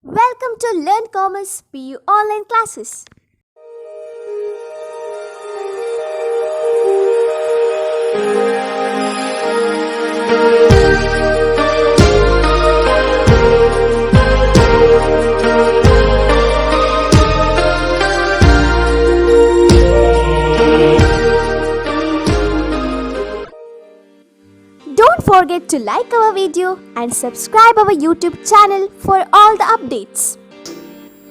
Welcome to Learn Commerce PU online classes. Don't forget to like our video and subscribe our YouTube channel for all the updates.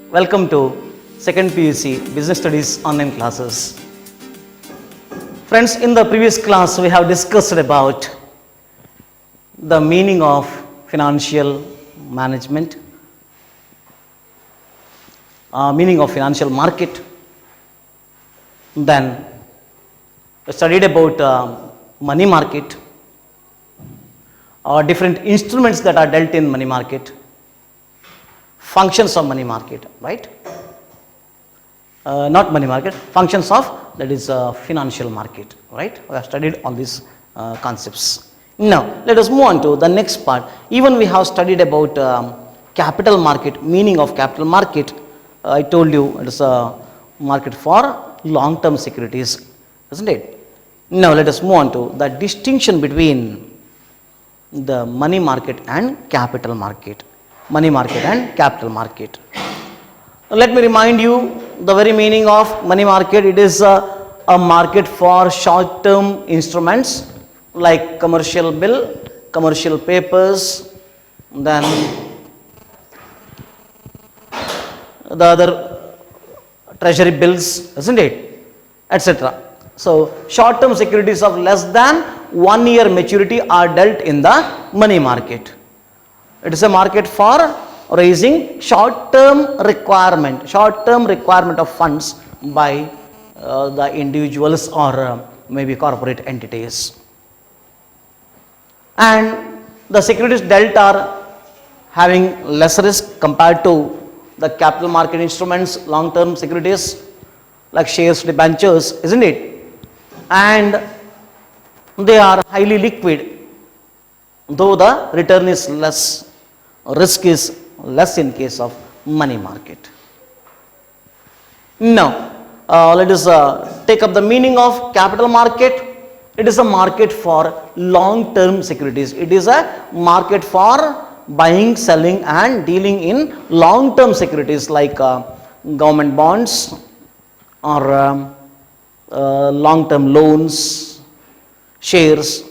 Welcome to second PUC Business Studies online classes. Friends, in the previous class we have discussed about the meaning of financial management, meaning of financial market. Then we studied about money market, or different instruments that are dealt in money market, functions of money market, right? Not money market, functions of, that is financial market, right? We have studied all these concepts. Now let us move on to the next part. Even we have studied about capital market, meaning of capital market. I told you it is a market for long term securities, isn't it? Now let us move on to the distinction between the money market and capital market. Money market and capital market. Let me remind you the very meaning of money market. It is a market for short term instruments like commercial bill, commercial papers, then the other treasury bills, isn't it, etc. So short term securities of less than 1 year maturity are dealt in the money market. It is a market for raising short term requirement of funds by the individuals or maybe corporate entities. And the securities dealt are having less risk compared to the capital market instruments, long term securities like shares, debentures, isn't it? And they are highly liquid, though the return is less, risk is less in case of money market. Now let us take up the meaning of capital market. It is a market for long term securities. It is a market for buying, selling and dealing in long term securities like government bonds or long term loans, shares,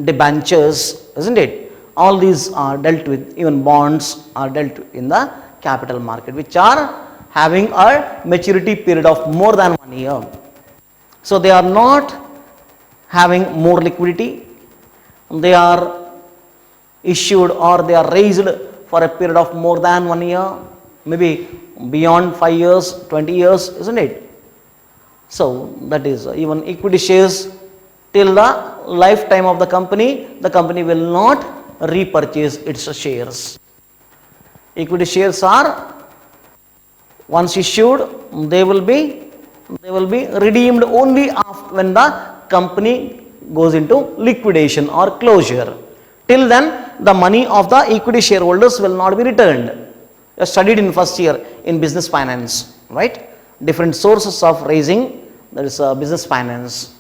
debentures, isn't it? All these are dealt with, even bonds are dealt in the capital market, which are having a maturity period of more than 1 year. So they are not having more liquidity, they are issued or they are raised for a period of more than 1 year, maybe beyond 5 years, 20 years, isn't it? So that is even equity shares till the lifetime of the company will not repurchase its shares. Equity shares are once issued, they will be redeemed only after when the company goes into liquidation or closure. Till then the money of the equity shareholders will not be returned. You have studied in first year in business finance, right? Different sources of raising, that is business finance.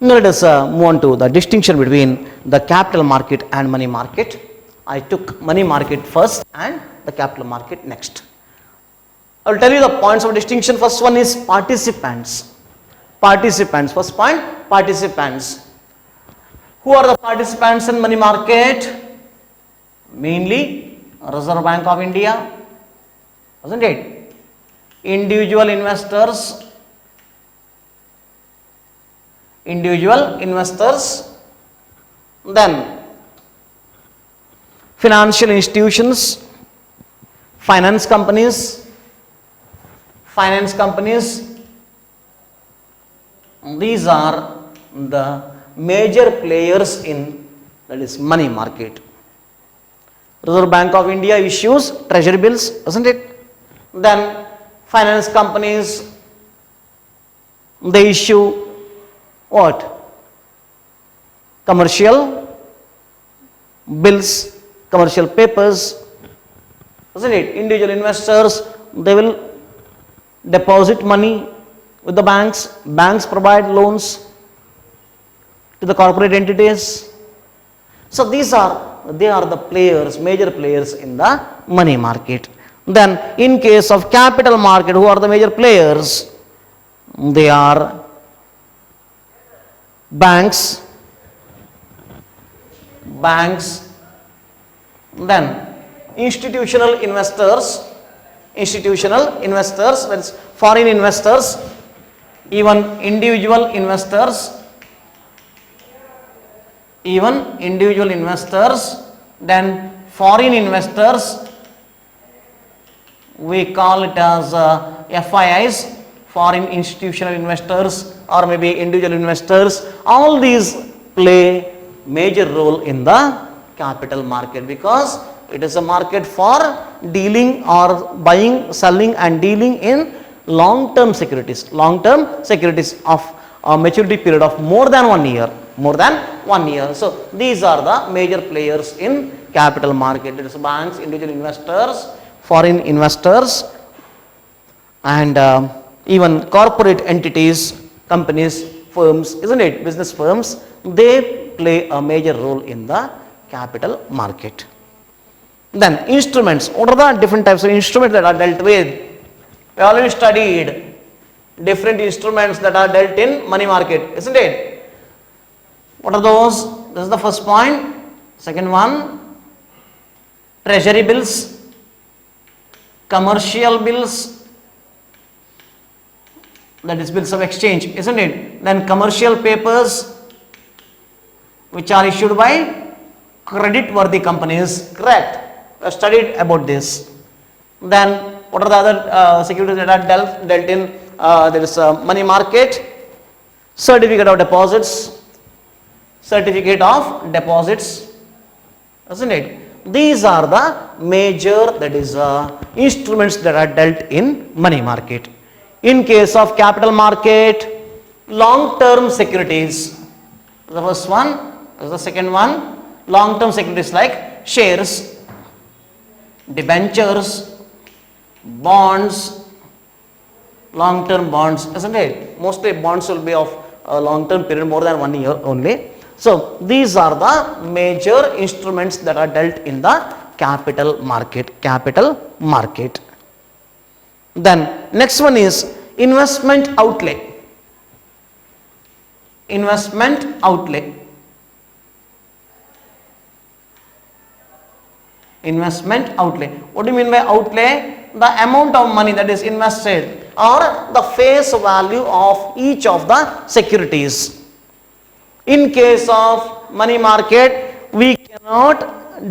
Now let us move on to the distinction between the capital market and money market. I took money market first and the capital market next. I will tell you the points of distinction. First one is participants. Participants. First point, participants. Who are the participants in money market? Mainly Reserve Bank of India, isn't it? Individual investors, then financial institutions, finance companies, these are the major players in, that is, money market. Reserve Bank of India issues treasury bills, isn't it? Then finance companies, they issue what? Commercial bills, commercial papers, isn't it? Individual investors, they will deposit money with the banks. Banks provide loans to the corporate entities. So they are the players, major players in the money market. Then in case of capital market, who are the major players? They are banks, then institutional investors, that is foreign investors, even individual investors, then foreign investors, we call it as FIIs, foreign institutional investors, or maybe individual investors. All these play major role in the capital market because it is a market for dealing or buying, selling and dealing in long-term securities of a maturity period of more than 1 year. So these are the major players in capital market. It is banks, individual investors, foreign investors, and even corporate entities, companies, firms, isn't it? Business firms, they play a major role in the capital market. Then instruments. What are the different types of instruments that are dealt with? We already studied different instruments that are dealt in money market, isn't it? What are those? This is the first point. Second one, treasury bills, commercial bills, that is bills of exchange, isn't it? Then commercial papers which are issued by credit-worthy companies, correct? We have studied about this. Then what are the other securities that are dealt in there is a money market? Certificate of deposits, isn't it? These are the major, that is instruments that are dealt in money market. In case of capital market, long-term securities, the first one, the second one, long-term securities like shares, debentures, bonds, long-term bonds, isn't it? Mostly bonds will be of a long-term period, more than 1 year only. So these are the major instruments that are dealt in the capital market. Then next one is investment outlay. What do you mean by outlay? The amount of money that is invested or the face value of each of the securities. In case of money market, we cannot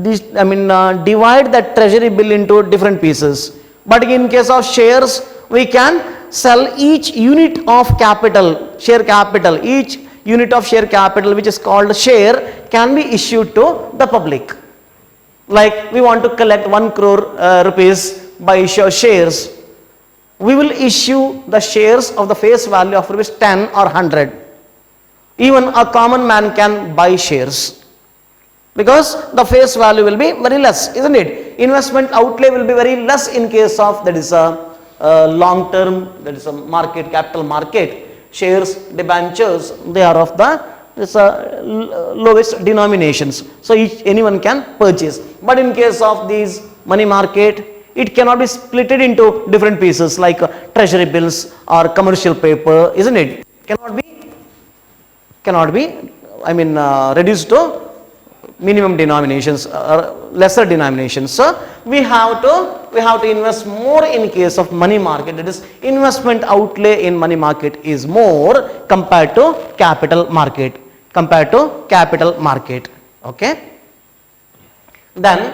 divide the treasury bill into different pieces. But in case of shares, we can sell each unit of share capital, each unit of share capital which is called share can be issued to the public. Like we want to collect 1 crore rupees by issue of shares. We will issue the shares of the face value of rupees 10 or 100. Even a common man can buy shares because the face value will be very less, isn't it? Investment outlay will be very less in case of that is a long term, that is a market, capital market. Shares, debentures, they are of the lowest denominations, so anyone can purchase. But in case of these money market, it cannot be splitted into different pieces like treasury bills or commercial paper, isn't it? Cannot be reduced to minimum denominations or lesser denominations. So we have to invest more in case of money market. That is, investment outlay in money market is more compared to capital market. Okay. Then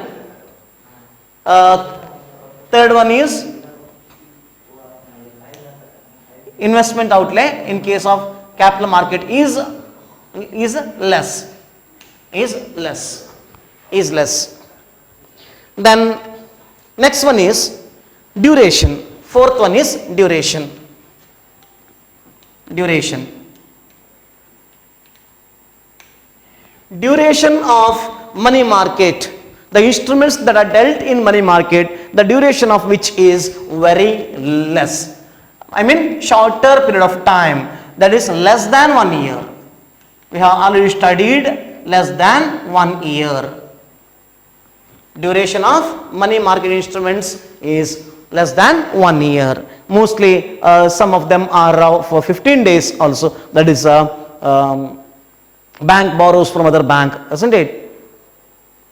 third one is investment outlay in case of capital market is less. Then next one is duration. Fourth one is duration. Duration of money market. The instruments that are dealt in money market, the duration of which is very less. I mean shorter period of time, that is less than 1 year. We have already studied less than 1 year. Duration of money market instruments is less than 1 year. Mostly some of them are for 15 days also, that is bank borrows from other bank, isn't it?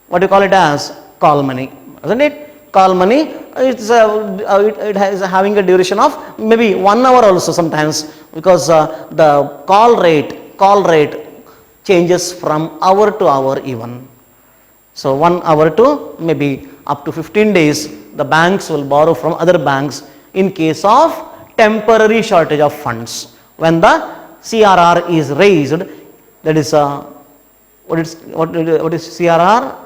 What do you call it as? Call money, isn't it? Call money, it is having a duration of maybe 1 hour also sometimes, because the call rate changes from hour to hour even. So 1 hour to maybe up to 15 days, the banks will borrow from other banks in case of temporary shortage of funds. When the CRR is raised, that is what is CRR?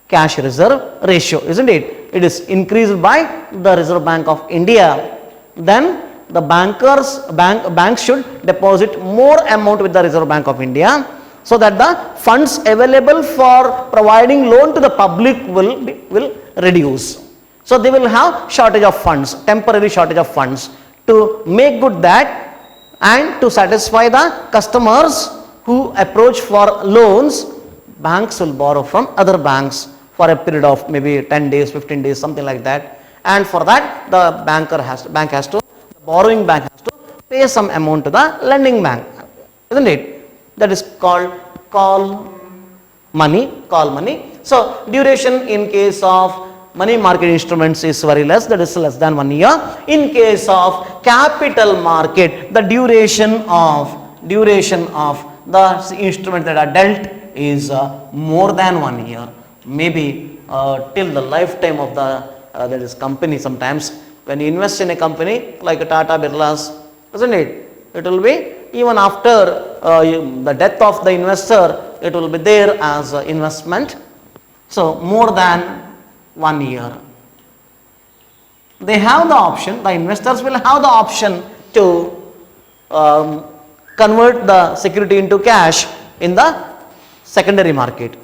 Cash reserve ratio, isn't it? It is increased by the Reserve Bank of India. Then the banks should deposit more amount with the Reserve Bank of India, so that the funds available for providing loan to the public will reduce. So they will have shortage of funds, temporary shortage of funds. To make good that and to satisfy the customers who approach for loans, banks will borrow from other banks for a period of maybe 10 days, 15 days, something like that. And for that, the the borrowing bank has to pay some amount to the lending bank, isn't it? That is called call money. So duration in case of money market instruments is very less, that is less than 1 year. In case of capital market, the duration of the instrument that are dealt is more than 1 year, maybe till the lifetime of the that is company. Sometimes when you invest in a company like Tata Birlas, isn't it? It will be even after the death of the investor, it will be there as investment. So more than 1 year. They have the option, the investors will have the option to convert the security into cash in the secondary market,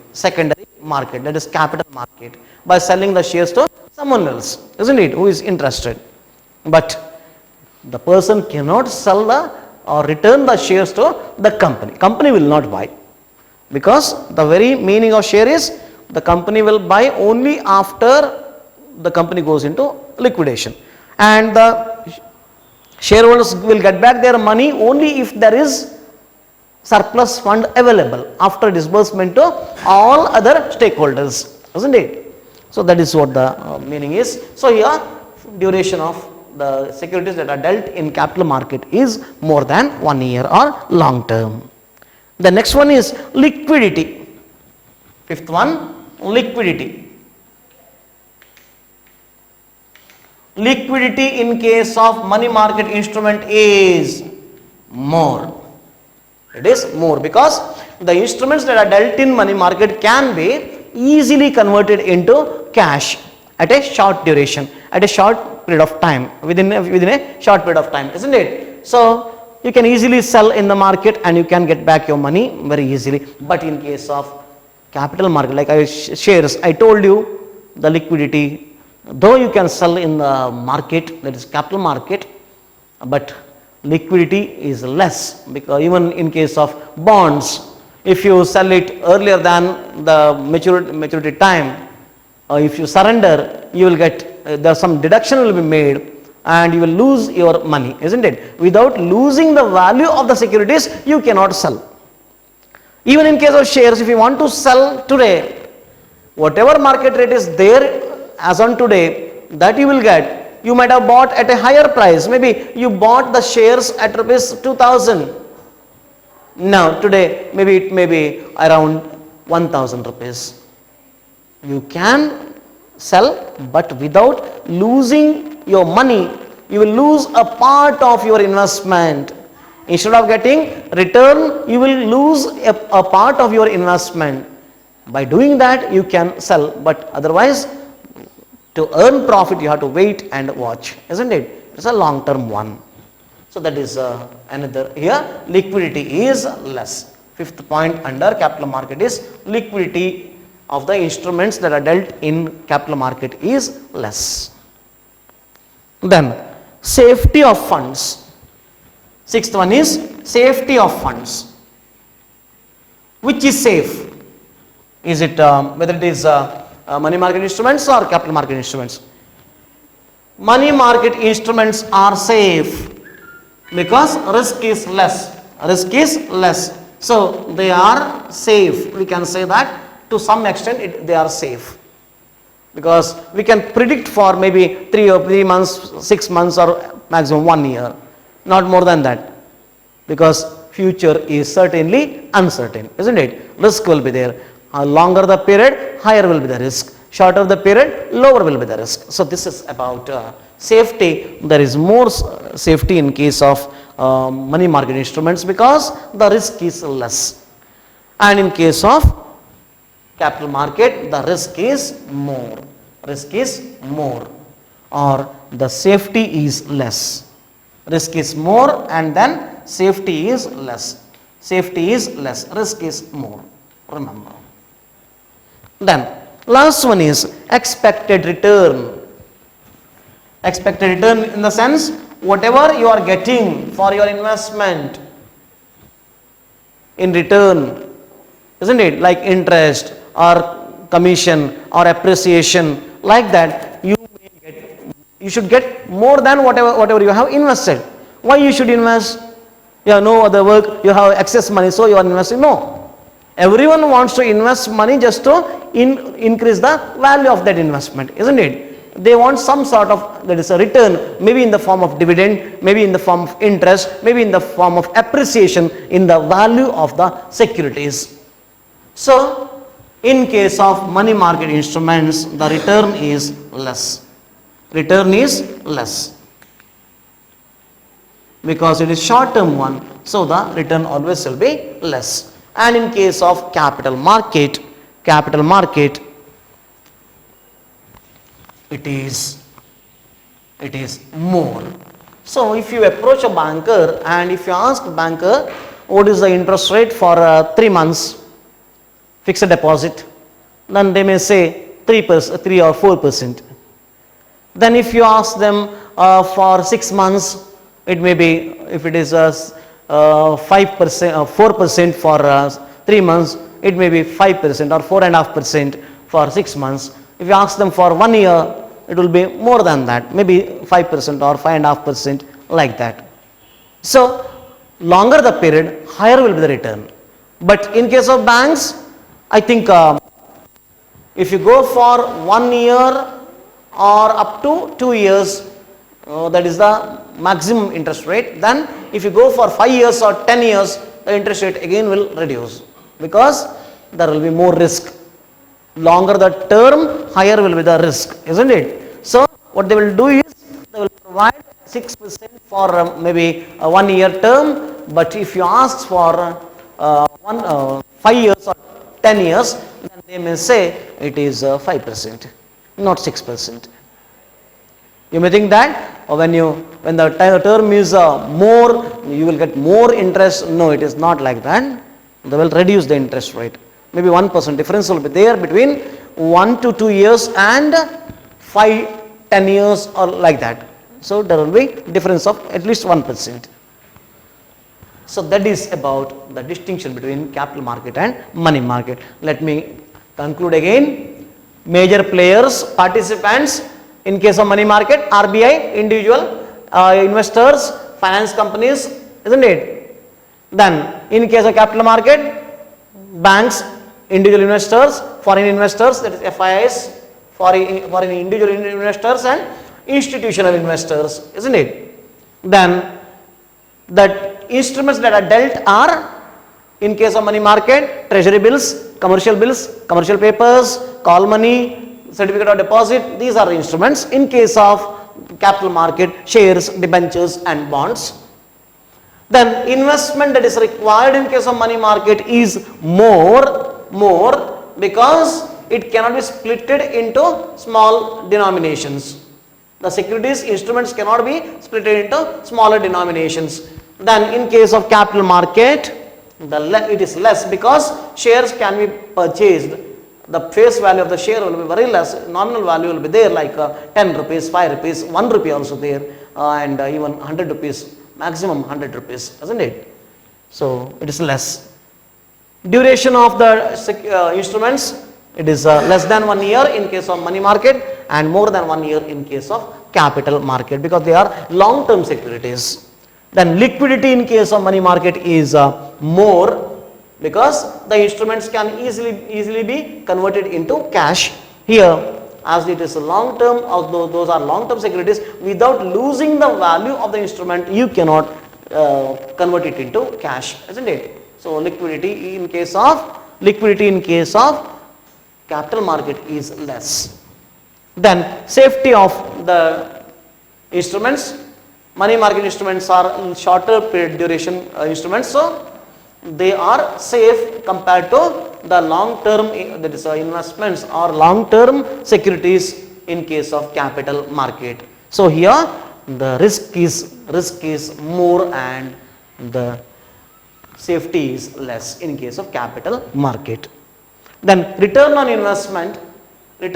that is capital market, by selling the shares to someone else, isn't it, who is interested. But the person cannot sell or return the shares to the company will not buy, because the very meaning of share is the company will buy only after the company goes into liquidation, and the shareholders will get back their money only if there is surplus fund available after disbursement to all other stakeholders, isn't it? So that is what the meaning is. So here duration of the securities that are dealt in capital market is more than 1 year or long term. The next one is liquidity. Fifth one, liquidity. Liquidity in case of money market instrument is more. It is more because the instruments that are dealt in money market can be easily converted into cash at a short duration, at a short period of time, within a short period of time, isn't it? So you can easily sell in the market and you can get back your money very easily. But in case of capital market, like shares, I told you the liquidity, though you can sell in the market, that is capital market, but liquidity is less, because even in case of bonds, if you sell it earlier than the maturity time, if you surrender, you will get there some deduction will be made and you will lose your money, isn't it? Without losing the value of the securities, you cannot sell. Even in case of shares, if you want to sell today, whatever market rate is there as on today, that you will get. You might have bought at a higher price. Maybe you bought the shares at rupees 2000. Now today maybe it may be around 1000 rupees. You can sell, but without losing your money. You will lose a part of your investment. Instead of getting return, you will lose a part of your investment. By doing that, you can sell, but otherwise, to earn profit, you have to wait and watch, isn't it? It's a long term one. So that is another here. Liquidity is less. Fifth point under capital market is liquidity of the instruments that are dealt in capital market is less. Then safety of funds. Sixth one is safety of funds. Which is safe? Is it whether it is money market instruments or capital market instruments? Money market instruments are safe because risk is less. Risk is less. So they are safe. We can say that to some extent they are safe. Because we can predict for maybe 3 months, 6 months or maximum 1 year. Not more than that. Because future is certainly uncertain, isn't it? Risk will be there. Longer the period, higher will be the risk. Shorter the period, lower will be the risk. So this is about safety. There is more safety in case of money market instruments because the risk is less. And in case of capital market, the risk is more. Risk is more, or the safety is less. Risk is more and then safety is less. Safety is less, risk is more. Remember. Then last one is expected return. Expected return in the sense whatever you are getting for your investment in return, isn't it? Like interest or commission or appreciation, like that you should get more than whatever you have invested. Why you should invest? You have no other work, you have excess money, so you are investing. No. Everyone wants to invest money just to increase the value of that investment, isn't it? They want some sort of, that is a return, maybe in the form of dividend, maybe in the form of interest, maybe in the form of appreciation in the value of the securities. So, in case of money market instruments, the return is less. Return is less. Because it is short term one, so the return always will be less. And in case of capital market, it is more. So if you approach a banker and if you ask banker what is the interest rate for 3 months fixed deposit, then they may say 3% or 4%. Then if you ask them for 6 months, it may be, if it is 5% or 4% for 3 months, it may be 5% or 4.5% for 6 months. If you ask them for 1 year, it will be more than that, maybe 5% or 5.5%, like that. So longer the period, higher will be the return. But in case of banks, I think if you go for 1 year or up to 2 years, that is the maximum interest rate. Then if you go for 5 years or 10 years, the interest rate again will reduce because there will be more risk. Longer the term, higher will be the risk, isn't it? So what they will do is they will provide 6% for maybe a 1 year term, but if you ask for 5 years or 10 years, then they may say it is 5%, not 6%. You may think that when the term is more, you will get more interest. No, it is not like that. They will reduce the interest rate. Maybe 1% difference will be there between 1 to 2 years and 5-10 years or like that. So there will be difference of at least 1%. So that is about the distinction between capital market and money market. Let me conclude again. Major players, participants in case of money market, RBI, individual investors, finance companies, isn't it? Then in case of capital market, banks, individual investors, foreign investors, that is FIIs, foreign individual investors and institutional investors, isn't it? Then that instruments that are dealt are, in case of money market, treasury bills, commercial papers, call money, certificate of deposit, these are the instruments. In case of capital market, shares, debentures and bonds. Then investment that is required in case of money market is more because it cannot be splitted into small denominations. The securities instruments cannot be split into smaller denominations. Then in case of capital market, it is less because shares can be purchased the face value of the share will be very less, nominal value will be there like 10 rupees, 5 rupees, 1 rupee also there, and even 100 rupees, maximum 100 rupees, isn't it? So it is less. Duration of the instruments, it is less than 1 year in case of money market and more than 1 year in case of capital market, because they are long term securities. Then liquidity in case of money market is more, because the instruments can easily be converted into cash. Here, as it is a long term, although those are long term securities, without losing the value of the instrument, you cannot convert it into cash, isn't it? So liquidity in case of capital market is less. Then safety of the instruments. Money market instruments are shorter period duration instruments, so they are safe compared to the long term, that is investments or long term securities in case of capital market. So here the risk is more and the safety is less in case of capital market. Then return on investment in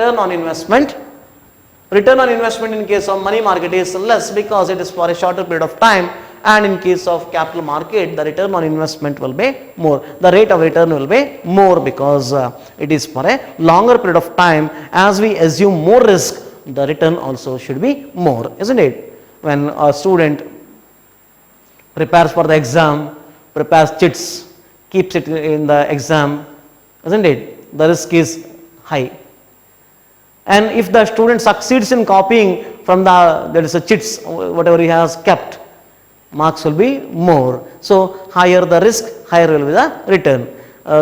case of money market is less because it is for a shorter period of time, and in case of capital market the return on investment will be more. The rate of return will be more because it is for a longer period of time. As we assume more risk, the return also should be more, isn't it? When a student prepares for the exam, prepares chits, keeps it in the exam, isn't it? The risk is high. And if the student succeeds in copying from there is a chits, whatever he has kept, marks will be more. So higher the risk, higher will be the return.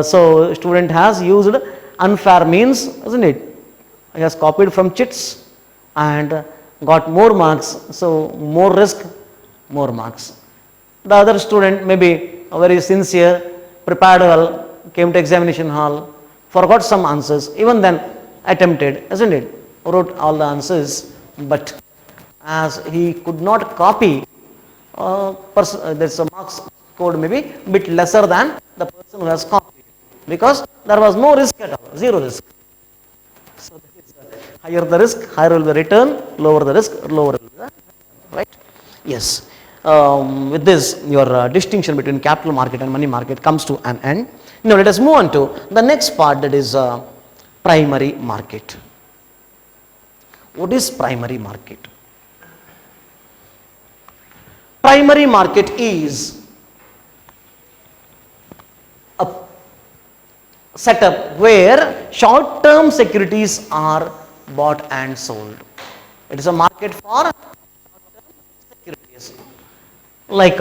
So student has used unfair means, isn't it? He has copied from chits and got more marks. So more risk, more marks. The other student may be very sincere, prepared well, came to examination hall, forgot some answers, even then attempted, isn't it? Wrote all the answers, but as he could not copy, there's a marks scored maybe bit lesser than the person who has copied, because there was no risk at all, zero risk. So that is higher the risk, higher will be the return, lower the risk, lower will be the return, right? Yes. With this, your distinction between capital market and money market comes to an end. Now let us move on to the next part, that is primary market. What is primary market? Primary market is a setup where short term securities are bought and sold. It is a market for short term securities. Like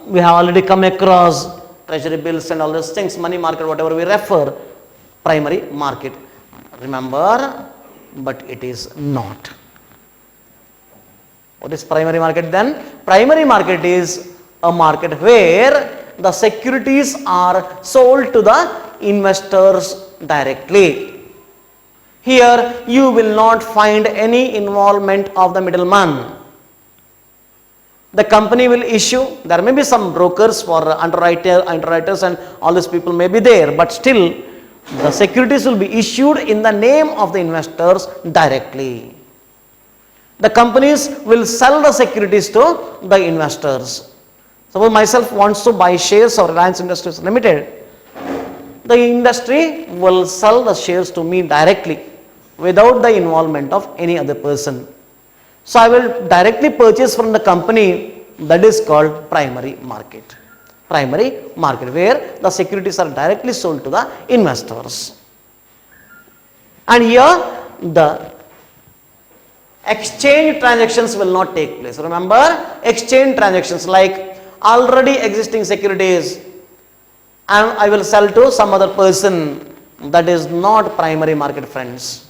we have already come across treasury bills and all those things, money market, whatever we refer, primary market. Remember, but it is not. What is primary market then? Primary market is a market where the securities are sold to the investors directly. Here you will not find any involvement of the middleman. The company will issue, there may be some brokers for underwriters and all these people may be there, but still the securities will be issued in the name of the investors directly. The companies will sell the securities to the investors. Suppose myself wants to buy shares of Reliance Industries Limited, the industry will sell the shares to me directly without the involvement of any other person. So I will directly purchase from the company, that is called primary market. Primary market, where the securities are directly sold to the investors. And here the exchange transactions will not take place. Remember, exchange transactions like already existing securities and I will sell to some other person, that is not primary market, friends.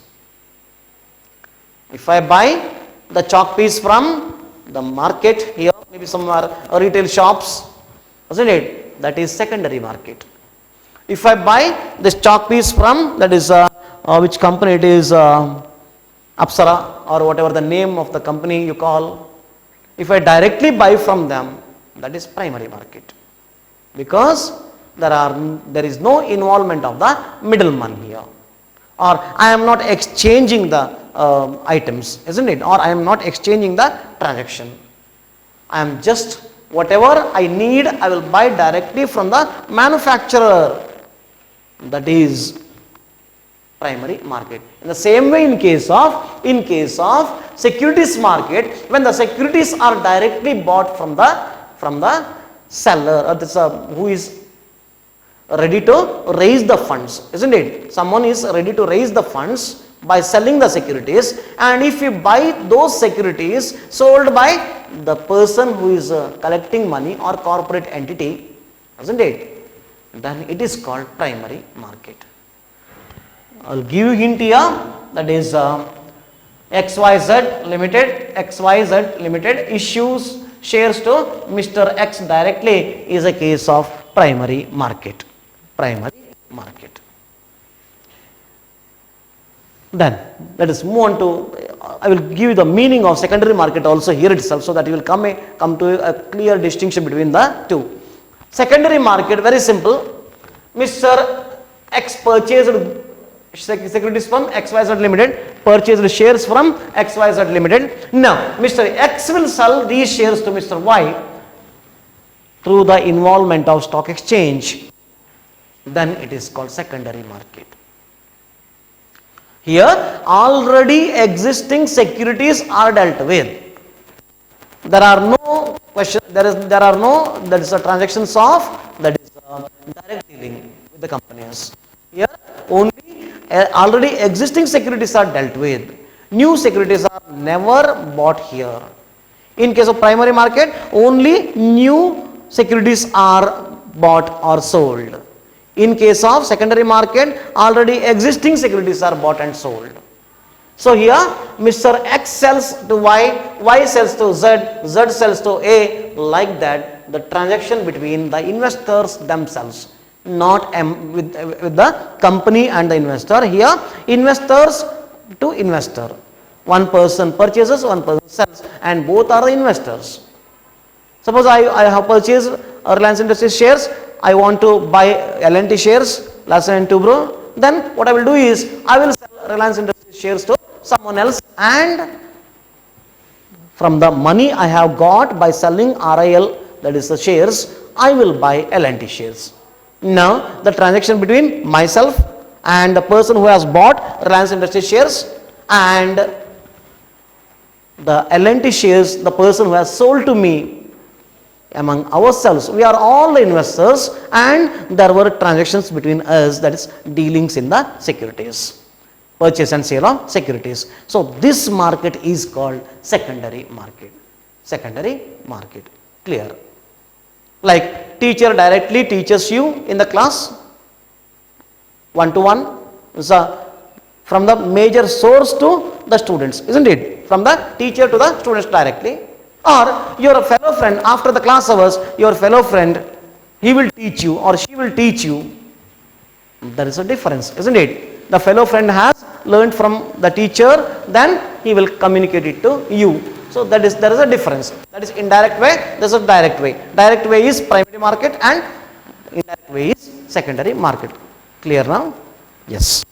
If I buy the chalk piece from the market here, maybe some retail shops, isn't it? That is secondary market. If I buy this chalk piece from, that is which company it is, Apsara or whatever the name of the company you call, if I directly buy from them, that is primary market, because there is no involvement of the middleman here. or I am not exchanging the items, isn't it? Or I am not exchanging the transaction. I am just whatever I need, I will buy directly from the manufacturer. That is primary market. In the same way, in case of securities market, when the securities are directly bought from the seller, or this who is ready to raise the funds, isn't it? Someone is ready to raise the funds by selling the securities, and if you buy those securities sold by the person who is collecting money or corporate entity, isn't it? Then it is called primary market. I will give you hint here, that is XYZ Limited issues shares to Mr. X directly is a case of primary market. Then let us move on to, I will give you the meaning of secondary market also here itself, so that you will come to a clear distinction between the two. Secondary market, very simple. Mr. X purchased securities from XYZ Limited, purchased shares from XYZ Limited. Now, Mr. X will sell these shares to Mr. Y through the involvement of stock exchange. Then it is called secondary market. Here, already existing securities are dealt with. There are no questions, there are no, that is a transactions of, that is direct dealing with the companies. Here, only already existing securities are dealt with. New securities are never bought here. In case of primary market, only new securities are bought or sold. In case of secondary market, already existing securities are bought and sold. So here, Mr. X sells to Y, Y sells to Z, Z sells to A, like that, the transaction between the investors themselves, not with the company and the investor. Here, investors to investor. One person purchases, one person sells, and both are the investors. Suppose I have purchased Reliance Industries shares, I want to buy L&T shares, Larsen & Toubro, then what I will do is, I will sell Reliance Industries shares to someone else, and from the money I have got by selling RIL, that is the shares, I will buy L&T shares. Now, the transaction between myself and the person who has bought Reliance Industries shares and the L&T shares, the person who has sold to me, among ourselves, we are all the investors, and there were transactions between us, that is dealings in the securities, purchase and sale of securities. So this market is called secondary market. Clear? Like teacher directly teaches you in the class, one-to-one, from the major source to the students, isn't it? From the teacher to the students directly. Or your fellow friend, after the class hours, your fellow friend, he will teach you or she will teach you. There is a difference, isn't it? The fellow friend has learned from the teacher, then he will communicate it to you. So there is a difference. That is indirect way, there is a direct way. Direct way is primary market and indirect way is secondary market. Clear now? Yes.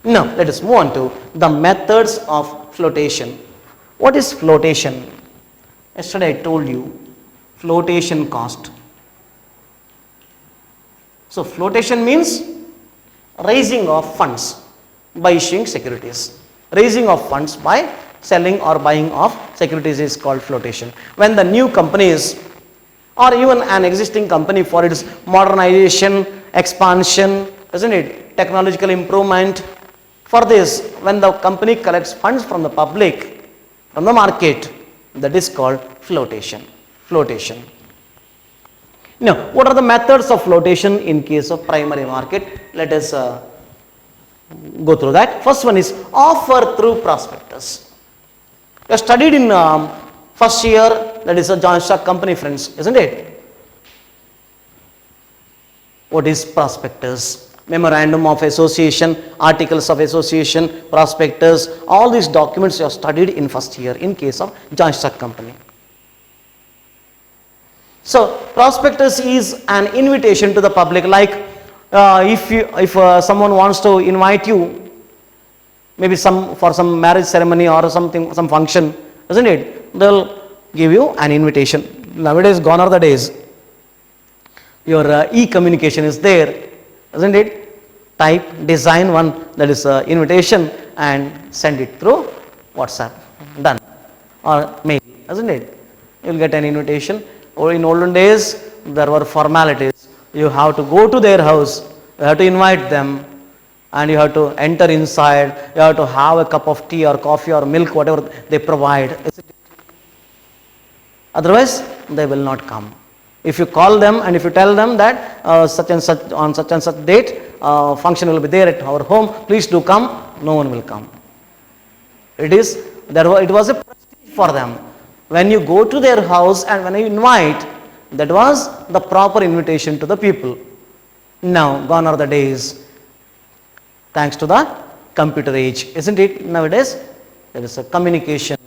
Now let us move on to the methods of flotation. What is flotation? Yesterday I told you flotation cost. So flotation means raising of funds by issuing securities. Raising of funds by selling or buying of securities is called flotation. When the new companies or even an existing company, for its modernization, expansion, isn't it, technological improvement, for this, when the company collects funds from the public, from the market, that is called flotation. Now, what are the methods of flotation in case of primary market? Let us go through that. First one is offer through prospectus. You have studied in first year, that is a joint stock company, friends, isn't it? What is prospectus? Memorandum of association, articles of association, prospectus, all these documents you have studied in first year in case of joint stock company. So prospectus is an invitation to the public, like if someone wants to invite you maybe some for some marriage ceremony or something, some function, isn't it? They'll give you an invitation. Nowadays, gone are the days. Your e-communication is there, isn't it? Type, design one, that is invitation, and send it through WhatsApp. Done. Or mail, isn't it? You'll get an invitation. Or in olden days, there were formalities. You have to go to their house, you have to invite them, and you have to enter inside, you have to have a cup of tea or coffee or milk, whatever they provide. Otherwise, they will not come. If you call them and if you tell them that such and such on such and such date, function will be there at our home, please do come, no one will come. It was a prestige for them. When you go to their house and when you invite, that was the proper invitation to the people. Now, gone are the days. Thanks to the computer age, isn't it? Nowadays, there is a communication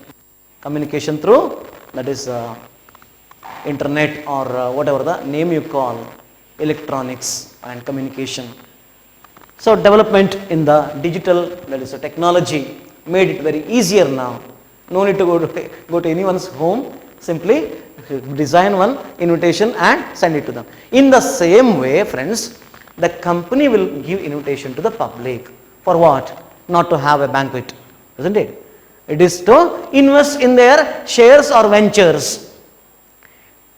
through, that is internet or whatever the name you call, electronics and communication. So development in the digital, that is a technology, made it very easier now. No need to go to anyone's home, simply design one invitation and send it to them. In the same way, friends, the company will give invitation to the public. For what? Not to have a banquet, isn't it? It is to invest in their shares or ventures.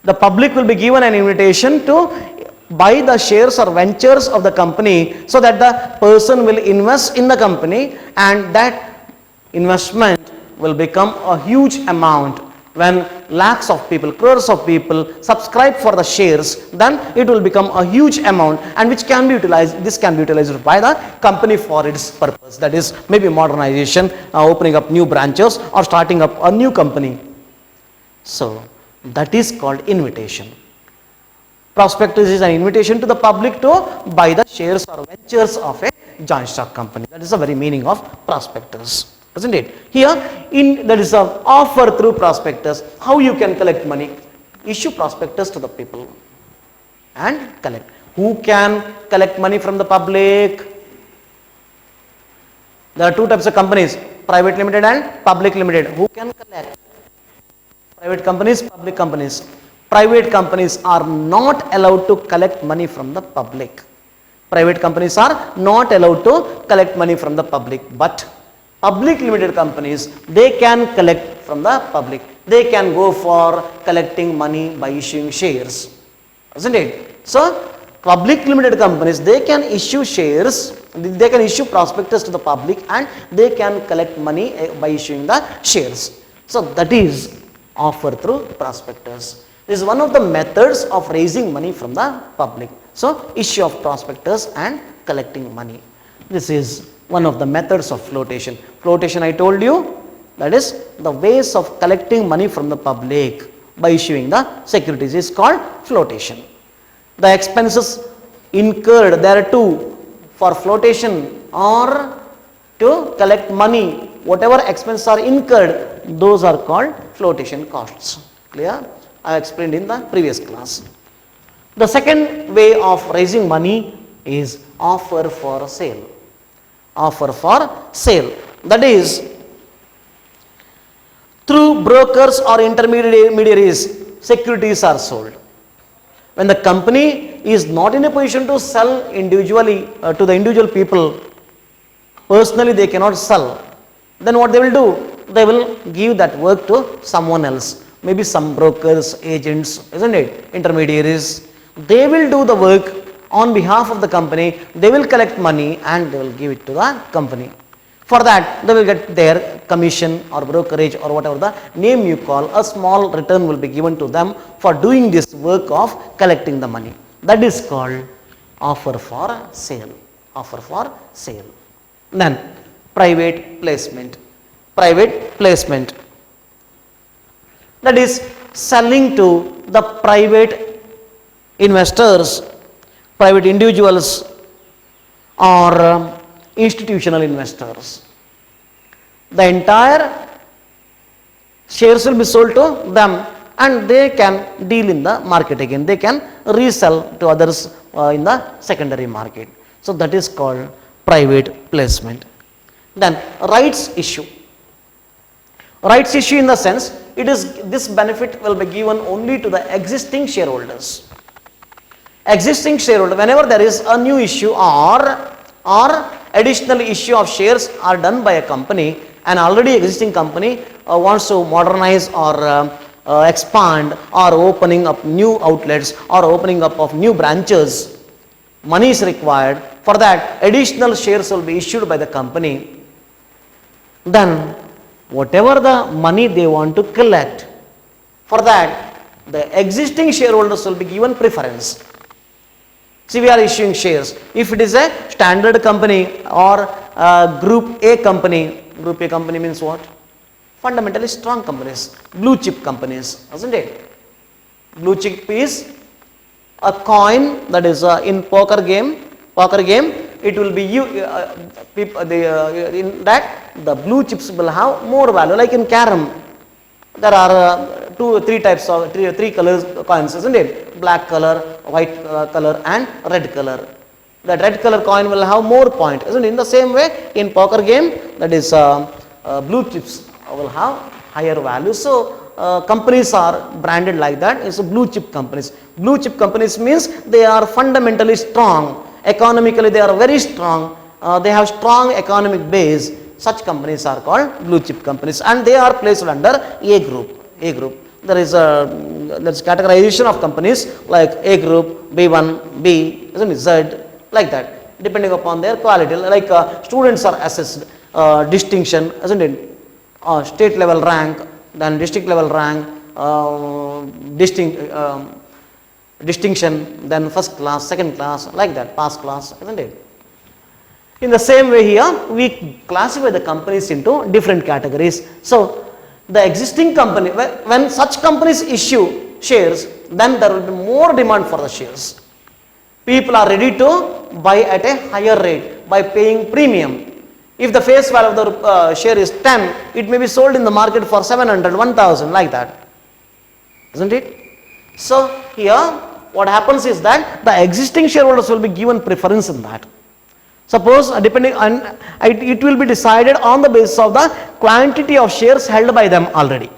The public will be given an invitation to buy the shares or ventures of the company, so that the person will invest in the company, and that investment will become a huge amount. When lakhs of people, crores of people subscribe for the shares, then it will become a huge amount, and which can be utilized, this can be utilized by the company for its purpose. That is maybe modernization, opening up new branches or starting up a new company. So that is called invitation. Prospectus is an invitation to the public to buy the shares or ventures of a joint stock company. That is the very meaning of prospectus, isn't it? Here, that is an offer through prospectus. How you can collect money? Issue prospectus to the people and collect. Who can collect money from the public? There are two types of companies, private limited and public limited. Who can collect? Private companies, public companies. Private companies are not allowed to collect money from the public. Private companies are not allowed to collect money from the public, but public limited companies, they can collect from the public. They can go for collecting money by issuing shares, isn't it? So public limited companies, they can issue shares, they can issue prospectus to the public, and they can collect money by issuing the shares. So that is offer through prospectus. This is one of the methods of raising money from the public. So issue of prospectus and collecting money. This is one of the methods of flotation. Flotation, I told you, that is the ways of collecting money from the public by issuing the securities is called flotation. The expenses incurred thereto for flotation or to collect money, whatever expenses are incurred, those are called flotation costs. Clear? I explained in the previous class. The second way of raising money is offer for sale. Offer for sale. That is, through brokers or intermediaries, securities are sold. When the company is not in a position to sell individually to the individual people, personally they cannot sell, then what they will do? They will give that work to someone else. Maybe some brokers, agents, isn't it? Intermediaries. They will do the work on behalf of the company. They will collect money and they will give it to the company. For that, they will get their commission or brokerage or whatever the name you call. A small return will be given to them for doing this work of collecting the money. That is called offer for sale. Offer for sale. Then private placement. Private placement. That is selling to the private investors, private individuals, or institutional investors. The entire shares will be sold to them and they can deal in the market again. They can resell to others in the secondary market. So that is called private placement. Then rights issue. Rights issue in the sense, this benefit will be given only to the existing shareholders. Existing shareholder, whenever there is a new issue or additional issue of shares are done by a company, an already existing company wants to modernize or expand or opening up new outlets or opening up of new branches, money is required. For that, additional shares will be issued by the company. Then whatever the money they want to collect, for that the existing shareholders will be given preference. See, we are issuing shares. If it is a standard company or group A company, group A company means what? Fundamentally strong companies, blue chip companies, isn't it? Blue chip is a coin that is in poker game, it will be in that the blue chips will have more value. Like in carom, there are three types of three colors coins, isn't it? Black color, white color, and red color. That red color coin will have more point, isn't it? In the same way, in poker game, that is blue chips will have higher value. So companies are branded like that. It's a blue chip companies. Blue chip companies means they are fundamentally strong. Economically, they are very strong. They have strong economic base. Such companies are called blue chip companies, and they are placed under A group. A group. There is categorization of companies like A group, B1, B, isn't it? Z, like that, depending upon their quality. Like students are assessed distinction, isn't it? State level rank, then district level rank, distinction, then first class, second class, like that, pass class, isn't it? In the same way here, we classify the companies into different categories. So the existing company, when such companies issue shares, then there will be more demand for the shares. People are ready to buy at a higher rate by paying premium. If the face value of the share is 10, it may be sold in the market for 700, 1000, like that, isn't it? So here what happens is that the existing shareholders will be given preference in that. Suppose depending on it will be decided on the basis of the quantity of shares held by them already.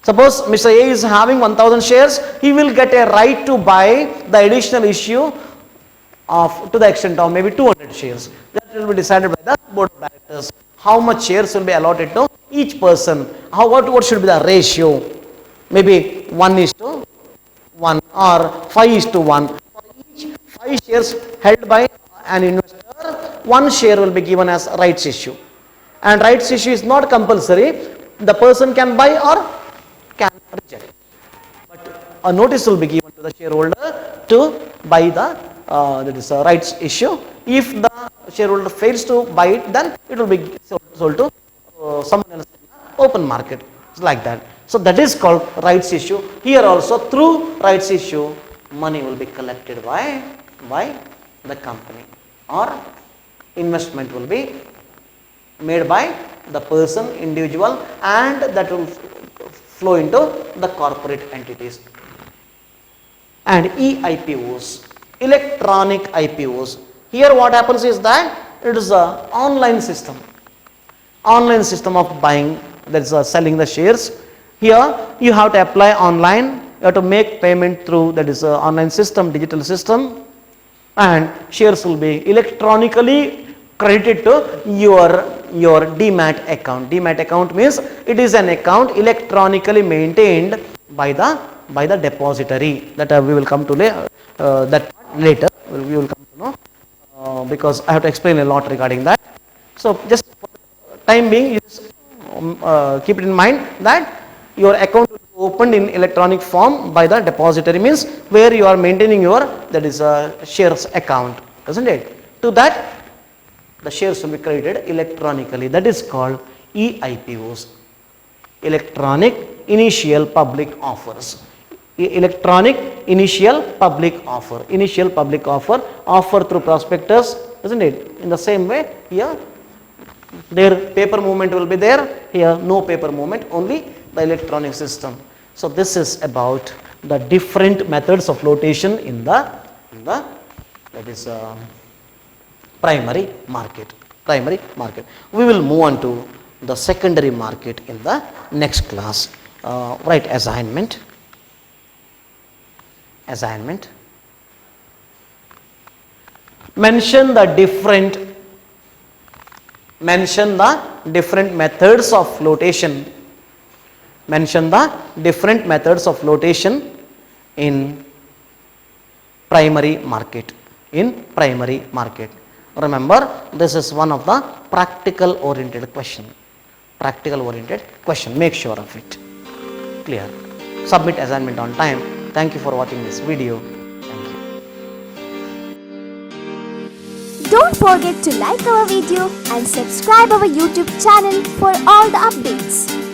Suppose Mr. A is having 1000 shares, he will get a right to buy the additional issue of to the extent of maybe 200 shares. That will be decided by the board of directors. How much shares will be allotted to each person? What should be the ratio? Maybe 1:1 or 5:1. For each 5 shares held by an investor, 1 share will be given as rights issue. And rights issue is not compulsory. The person can buy or can reject. But a notice will be given to the shareholder to buy the rights issue. If the shareholder fails to buy it, then it will be sold to someone else in the open market. It's like that. So that is called rights issue. Here also, through rights issue, money will be collected by the company, or investment will be made by the person, individual, and that will flow into the corporate entities. And EIPOs, electronic IPOs. Here what happens is that it is an online system of buying, that is selling the shares. Here you have to apply online, you have to make payment through that is online system, digital system, and shares will be electronically credited to your Demat account. Demat account means it is an account electronically maintained by the depository. That we will come to that later. We will come to know because I have to explain a lot regarding that. So just for time being, you just keep it in mind that your account will be opened in electronic form by the depository, means where you are maintaining your shares account, isn't it? To that the shares will be credited electronically. That is called EIPOs, electronic initial public offers. Electronic initial public offer. Initial public offer through prospectus, isn't it? In the same way here, their paper movement will be there. Here no paper movement, only the electronic system. So this is about the different methods of flotation in the primary market. primary market. We will move on to the secondary market in the next class. Write assignment. Mention the different methods of flotation. Mention the different methods of flotation in primary market. Remember, this is one of the practical oriented question. Make sure of it. Clear. Submit assignment on time. Thank you for watching this video. Thank you. Don't forget to like our video and subscribe our YouTube channel for all the updates.